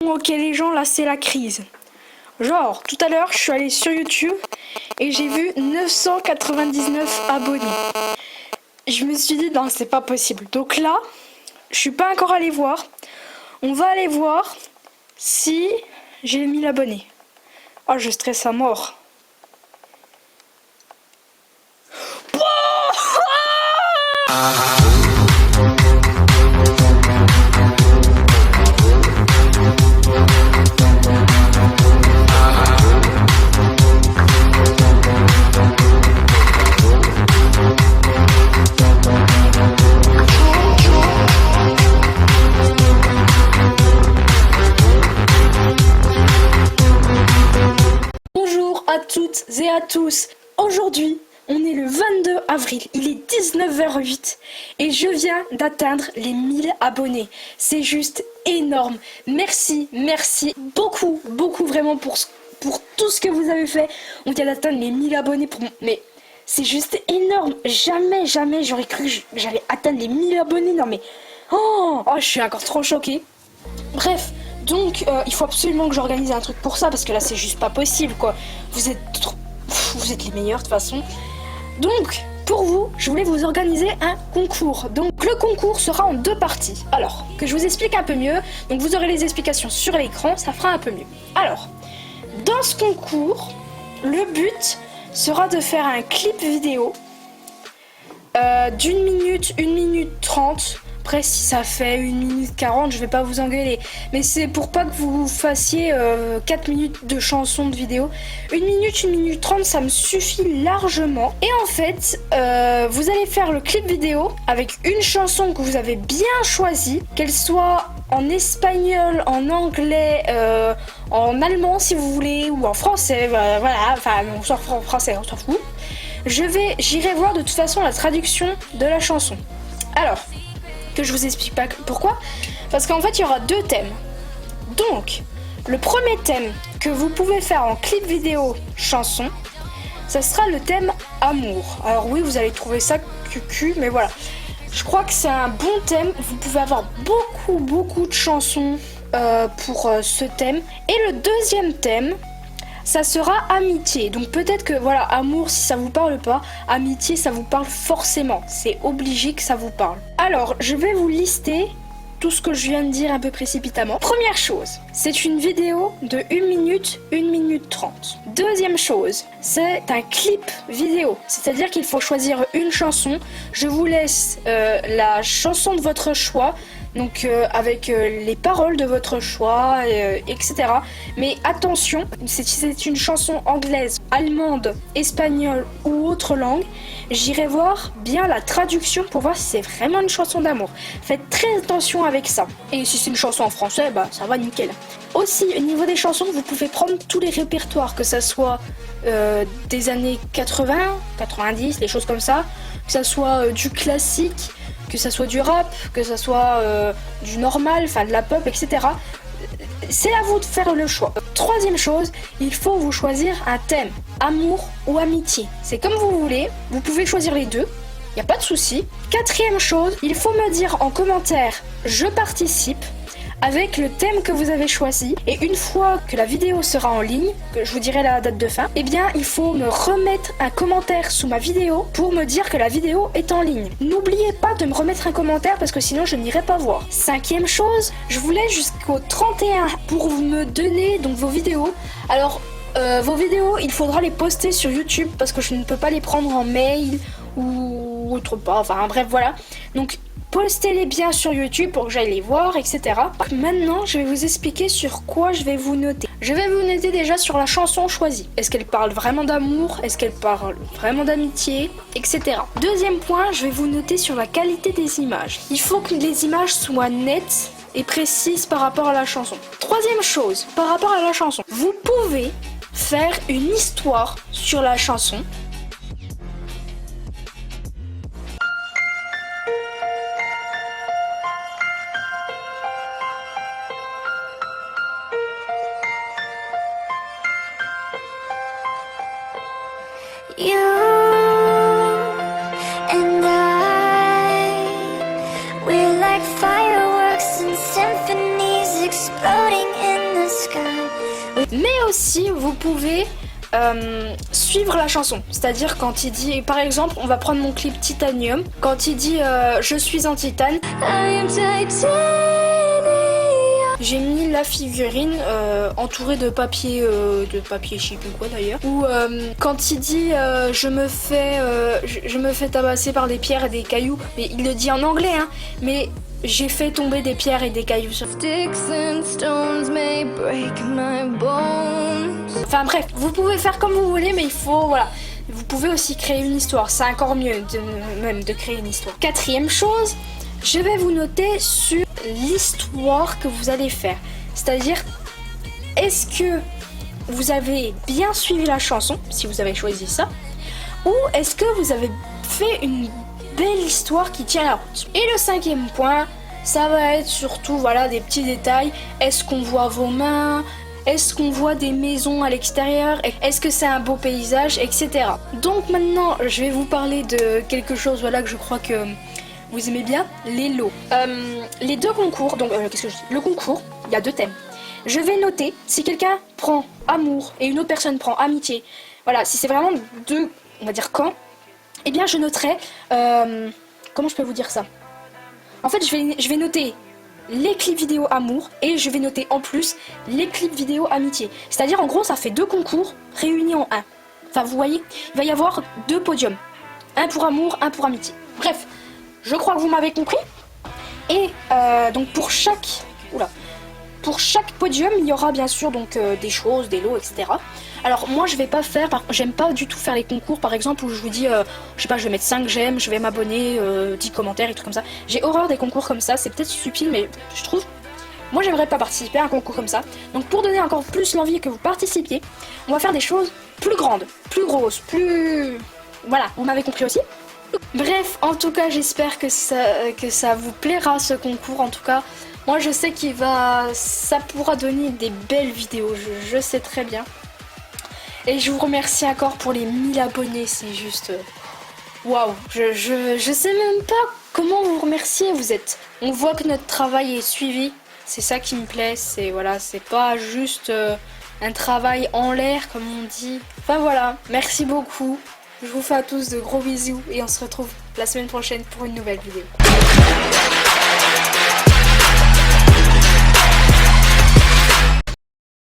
Ok les gens, là c'est la crise. Genre, tout à l'heure, je suis allée sur YouTube et j'ai vu 999 abonnés. Je me suis dit, non, c'est pas possible. Donc là, je suis pas encore allée voir. On va aller voir si j'ai 1000 abonnés. Oh, je stresse à mort. Bonjour à toutes et à tous. Aujourd'hui, on est le 22 avril, il est 19h08 et je viens d'atteindre les 1000 abonnés. C'est juste énorme. Merci beaucoup vraiment pour tout ce que vous avez fait. On vient d'atteindre les 1000 abonnés mais c'est juste énorme. Jamais j'aurais cru que j'allais atteindre les 1000 abonnés. Non mais oh, je suis encore trop choquée. Bref, donc il faut absolument que j'organise un truc pour ça parce que là c'est juste pas possible quoi. Vous êtes les meilleurs de toute façon. Donc pour vous, je voulais vous organiser un concours. Donc le concours sera en 2 parties. Alors, que je vous explique un peu mieux. Donc vous aurez les explications sur l'écran, ça fera un peu mieux. Alors, dans ce concours, le but sera de faire un clip vidéo d'1 minute, 1 minute 30. Après, si ça fait 1 minute 40, je vais pas vous engueuler. Mais c'est pour pas que vous fassiez 4 minutes de chanson de vidéo. 1 minute, 1 minute 30, ça me suffit largement. Et en fait, vous allez faire le clip vidéo avec une chanson que vous avez bien choisie, qu'elle soit en espagnol, en anglais, en allemand si vous voulez, ou en français, voilà, enfin on s'en fout en français, on s'en fout. J'irai voir de toute façon la traduction de la chanson. Alors, que je vous explique pas pourquoi, parce qu'en fait il y aura 2 thèmes. Donc, le premier thème que vous pouvez faire en clip vidéo chanson, ça sera le thème amour. Alors oui, vous allez trouver ça cucu, mais voilà. Je crois que c'est un bon thème. Vous pouvez avoir beaucoup de chansons pour ce thème. Et le deuxième thème, ça sera amitié. Donc peut-être que voilà, amour si ça vous parle pas, amitié ça vous parle forcément. C'est obligé que ça vous parle. Alors, je vais vous lister tout ce que je viens de dire un peu précipitamment. Première chose, c'est une vidéo de 1 minute, 1 minute 30. Deuxième chose, c'est un clip vidéo. C'est-à-dire qu'il faut choisir une chanson. Je vous laisse la chanson de votre choix. Donc avec les paroles de votre choix, etc. Mais attention, c'est une chanson anglaise, allemande, espagnole ou autre langue. J'irai voir bien la traduction pour voir si c'est vraiment une chanson d'amour. Faites très attention avec ça. Et si c'est une chanson en français, bah ça va nickel. Aussi, au niveau des chansons, vous pouvez prendre tous les répertoires, que ça soit des années 80, 90, les choses comme ça, que ça soit du classique, que ça soit du rap, que ça soit du normal, enfin de la pop, etc. C'est à vous de faire le choix. Troisième chose, il faut vous choisir un thème, amour ou amitié. C'est comme vous voulez, vous pouvez choisir les deux, il n'y a pas de souci. Quatrième chose, il faut me dire en commentaire « Je participe » avec le thème que vous avez choisi, et une fois que la vidéo sera en ligne, que je vous dirai la date de fin, eh bien il faut me remettre un commentaire sous ma vidéo pour me dire que la vidéo est en ligne. N'oubliez pas de me remettre un commentaire parce que sinon je n'irai pas voir. Cinquième chose, je vous laisse jusqu'au 31 pour me donner donc vos vidéos. Alors vos vidéos, il faudra les poster sur YouTube parce que je ne peux pas les prendre en mail ou autre part, enfin bref voilà. Donc postez-les bien sur YouTube pour que j'aille les voir, etc. Maintenant, je vais vous expliquer sur quoi je vais vous noter. Je vais vous noter déjà sur la chanson choisie. Est-ce qu'elle parle vraiment d'amour? Est-ce qu'elle parle vraiment d'amitié? Etc. Deuxième point, je vais vous noter sur la qualité des images. Il faut que les images soient nettes et précises par rapport à la chanson. Troisième chose, par rapport à la chanson, vous pouvez faire une histoire sur la chanson. You and I, we're like fireworks and symphonies exploding in Mais aussi, vous pouvez suivre la chanson. C'est-à-dire quand il dit, par exemple, on va prendre mon clip Titanium. Quand il dit je suis un titane. J'ai mis la figurine entourée de papier chic ou quoi d'ailleurs. Ou quand il dit je me fais tabasser par des pierres et des cailloux, mais il le dit en anglais hein, mais j'ai fait tomber des pierres et des cailloux sur... Enfin bref, vous pouvez faire comme vous voulez, mais il faut, voilà. Vous pouvez aussi créer une histoire, c'est encore mieux même de créer une histoire. Quatrième chose, je vais vous noter sur l'histoire que vous allez faire. C'est-à-dire, est-ce que vous avez bien suivi la chanson, si vous avez choisi ça, ou est-ce que vous avez fait une belle histoire qui tient la route. Et le cinquième point, ça va être surtout voilà, des petits détails. Est-ce qu'on voit vos mains ? Est-ce qu'on voit des maisons à l'extérieur? Est-ce que c'est un beau paysage, etc. Donc maintenant, je vais vous parler de quelque chose voilà, que je crois que vous aimez bien, les lots. Les deux concours, donc qu'est-ce que je dis? Le concours, il y a deux thèmes. Je vais noter si quelqu'un prend amour et une autre personne prend amitié. Voilà, si c'est vraiment deux, on va dire camps, eh bien je noterai... comment je peux vous dire ça? En fait, je vais noter les clips vidéo amour et je vais noter en plus les clips vidéo amitié. C'est-à-dire en gros ça fait deux concours réunis en un. Enfin vous voyez, il va y avoir deux podiums. Un pour amour, un pour amitié. Bref, je crois que vous m'avez compris. Et donc pour chaque podium, il y aura bien sûr donc des choses, des lots, etc. Alors moi je vais pas faire, j'aime pas du tout faire les concours par exemple où je vous dis, je sais pas, je vais mettre 5 j'aime, je vais m'abonner, 10 commentaires et tout comme ça. J'ai horreur des concours comme ça, c'est peut-être stupide mais je trouve, moi j'aimerais pas participer à un concours comme ça. Donc pour donner encore plus l'envie que vous participiez, on va faire des choses plus grandes, plus grosses, plus... Voilà, vous m'avez compris aussi. Bref, en tout cas j'espère que ça vous plaira ce concours en tout cas. Moi je sais ça pourra donner des belles vidéos, je sais très bien. Et je vous remercie encore pour les 1000 abonnés, c'est juste... Waouh, je sais même pas comment vous remercier, on voit que notre travail est suivi, c'est ça qui me plaît, c'est voilà, c'est pas juste un travail en l'air comme on dit. Enfin voilà, merci beaucoup, je vous fais à tous de gros bisous et on se retrouve la semaine prochaine pour une nouvelle vidéo.